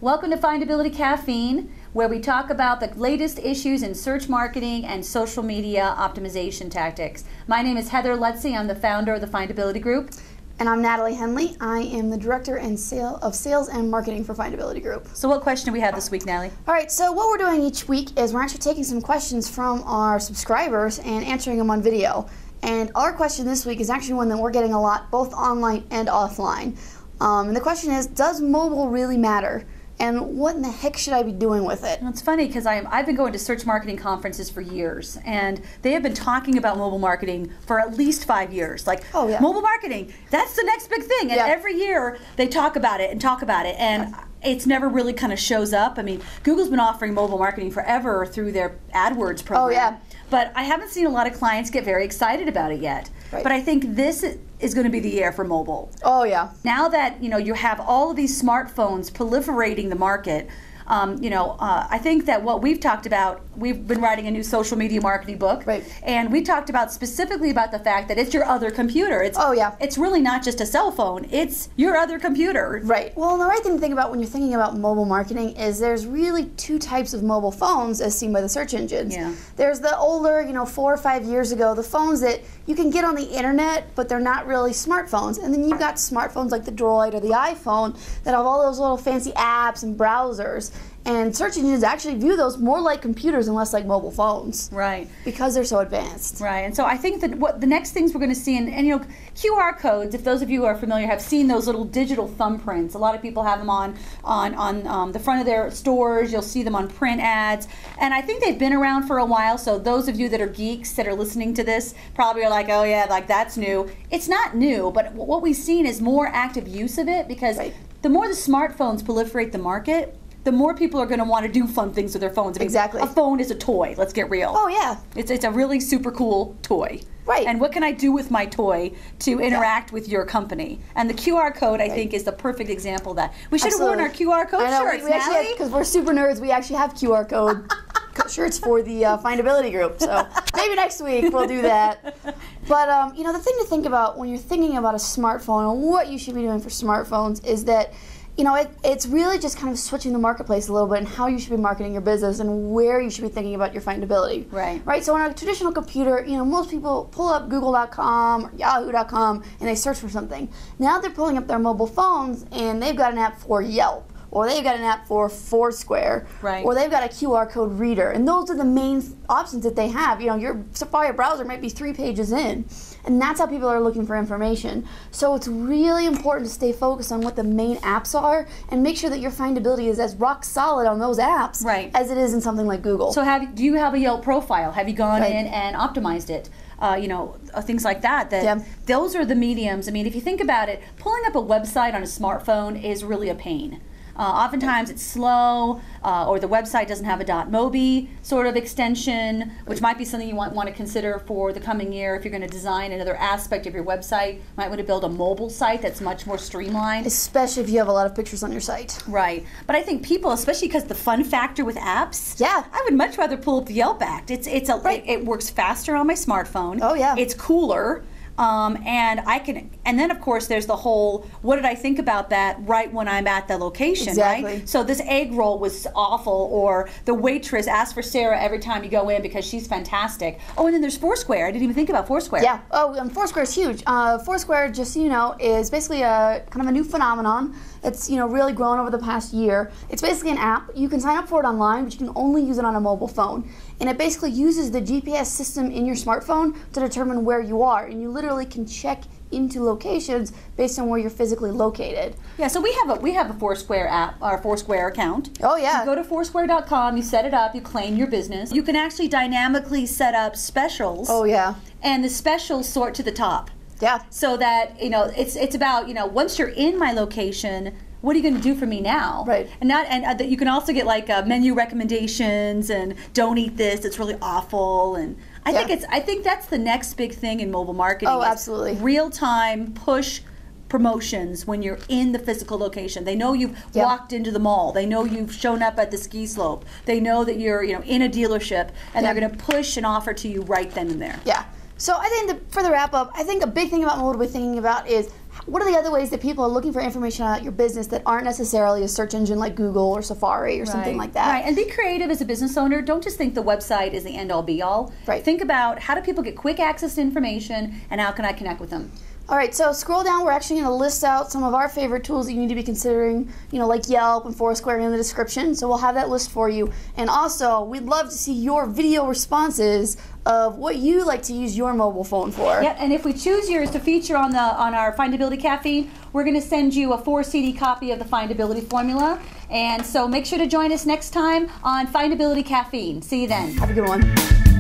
Welcome to Findability Caffeine, where we talk about the latest issues in search marketing and social media optimization tactics. My name is Heather Lutze. I'm the founder of the Findability Group. And I'm Natalie Henley. I am the Director of Sales and Marketing for Findability Group. So what question do we have this week, Natalie? All right, so what we're doing each week is we're actually taking some questions from our subscribers and answering them on video. And our question this week is actually one that we're getting a lot, both online and offline. And the question is, does mobile really matter? And what in the heck should I be doing with it? Well, it's funny because I've been going to search marketing conferences for years, and they have been talking about mobile marketing for at least 5 years. Like, oh, yeah. Mobile marketing, that's the next big thing. And yeah. every year they talk about it and talk about it, and yeah. It's never really kind of shows up. I mean, Google's been offering mobile marketing forever through their AdWords program. Oh, yeah. But I haven't seen a lot of clients get very excited about it yet. Right. But I think this is going to be the year for mobile. Oh, yeah. Now that you have all of these smartphones proliferating the market, I think that what we've talked about, we've been writing a new social media marketing book, right. And we talked about specifically about the fact that it's your other computer. Oh, yeah. It's really not just a cell phone, it's your other computer. Right. Well, the right thing to think about when you're thinking about mobile marketing is there's really two types of mobile phones as seen by the search engines. Yeah. There's the older, 4 or 5 years ago, the phones that you can get on the internet, but they're not really smartphones. And then you've got smartphones like the Droid or the iPhone that have all those little fancy apps and browsers. And search engines actually view those more like computers and less like mobile phones. Right. Because they're so advanced. Right. And so I think that what the next things we're going to see, and QR codes, if those of you who are familiar have seen those little digital thumbprints. A lot of people have them on the front of their stores. You'll see them on print ads. And I think they've been around for a while, so those of you that are geeks that are listening to this probably are like, oh yeah, like that's new. It's not new, but what we've seen is more active use of it because right. The more the smartphones proliferate the market, the more people are going to want to do fun things with their phones. I mean, exactly. A phone is a toy. Let's get real. Oh, yeah. It's a really super cool toy. Right. And what can I do with my toy to interact with your company? And the QR code, I think, is the perfect example of that. We should have worn our QR code shirts, we actually, because we're super nerds, we actually have QR code shirts for the Findability Group. So maybe next week we'll do that. But, the thing to think about when you're thinking about a smartphone and what you should be doing for smartphones is that it's really just kind of switching the marketplace a little bit and how you should be marketing your business and where you should be thinking about your findability. Right. Right. So on a traditional computer, most people pull up Google.com or Yahoo.com and they search for something. Now they're pulling up their mobile phones and they've got an app for Yelp. Or they've got an app for Foursquare, right. Or they've got a QR code reader. And those are the main options that they have. Your Safari browser might be 3 pages in. And that's how people are looking for information. So it's really important to stay focused on what the main apps are and make sure that your findability is as rock solid on those apps right. as it is in something like Google. So do you have a Yelp profile? Have you gone in and optimized it? Things like that. Yeah. Those are the mediums. I mean, if you think about it, pulling up a website on a smartphone is really a pain. Oftentimes it's slow, or the website doesn't have a .mobi sort of extension, which might be something you want to consider for the coming year if you're going to design another aspect of your website. You might want to build a mobile site that's much more streamlined. Especially if you have a lot of pictures on your site. Right. But I think people, especially because the fun factor with apps, yeah, I would much rather pull up the Yelp app. It works faster on my smartphone. Oh, yeah. It's cooler. And then of course there's the whole, what did I think about that right when I'm at the location, exactly. Right? So this egg roll was awful, or the waitress asked for Sarah every time you go in because she's fantastic. Oh, and then there's Foursquare. I didn't even think about Foursquare. Yeah. Oh, and Foursquare is huge. Foursquare, just so you know, is basically a kind of a new phenomenon. It's really grown over the past year. It's basically an app. You can sign up for it online, but you can only use it on a mobile phone. And it basically uses the GPS system in your smartphone to determine where you are. And you literally can check into locations based on where you're physically located. Yeah, so we have a Foursquare app, our Foursquare account. Oh yeah. You go to Foursquare.com, you set it up, you claim your business. You can actually dynamically set up specials. Oh yeah. And the specials sort to the top. Yeah. So that, it's about, once you're in my location, what are you going to do for me now? Right. And you can also get like menu recommendations and don't eat this, it's really awful. And I think that's the next big thing in mobile marketing. Oh, absolutely. Real-time push promotions when you're in the physical location. They know you've walked into the mall. They know you've shown up at the ski slope. They know that you're in a dealership, and they're going to push an offer to you right then and there. Yeah. So I think for the wrap up, I think a big thing about mobile to be thinking about is what are the other ways that people are looking for information about your business that aren't necessarily a search engine like Google or Safari or something like that. Right, and be creative as a business owner. Don't just think the website is the end-all be-all. Right. Think about how do people get quick access to information and how can I connect with them. All right, so scroll down. We're actually going to list out some of our favorite tools that you need to be considering, like Yelp and Foursquare in the description. So we'll have that list for you. And also, we'd love to see your video responses of what you like to use your mobile phone for. Yep, and if we choose yours to feature on our Findability Caffeine, we're going to send you a 4-CD copy of the Findability Formula. And so make sure to join us next time on Findability Caffeine. See you then. Have a good one.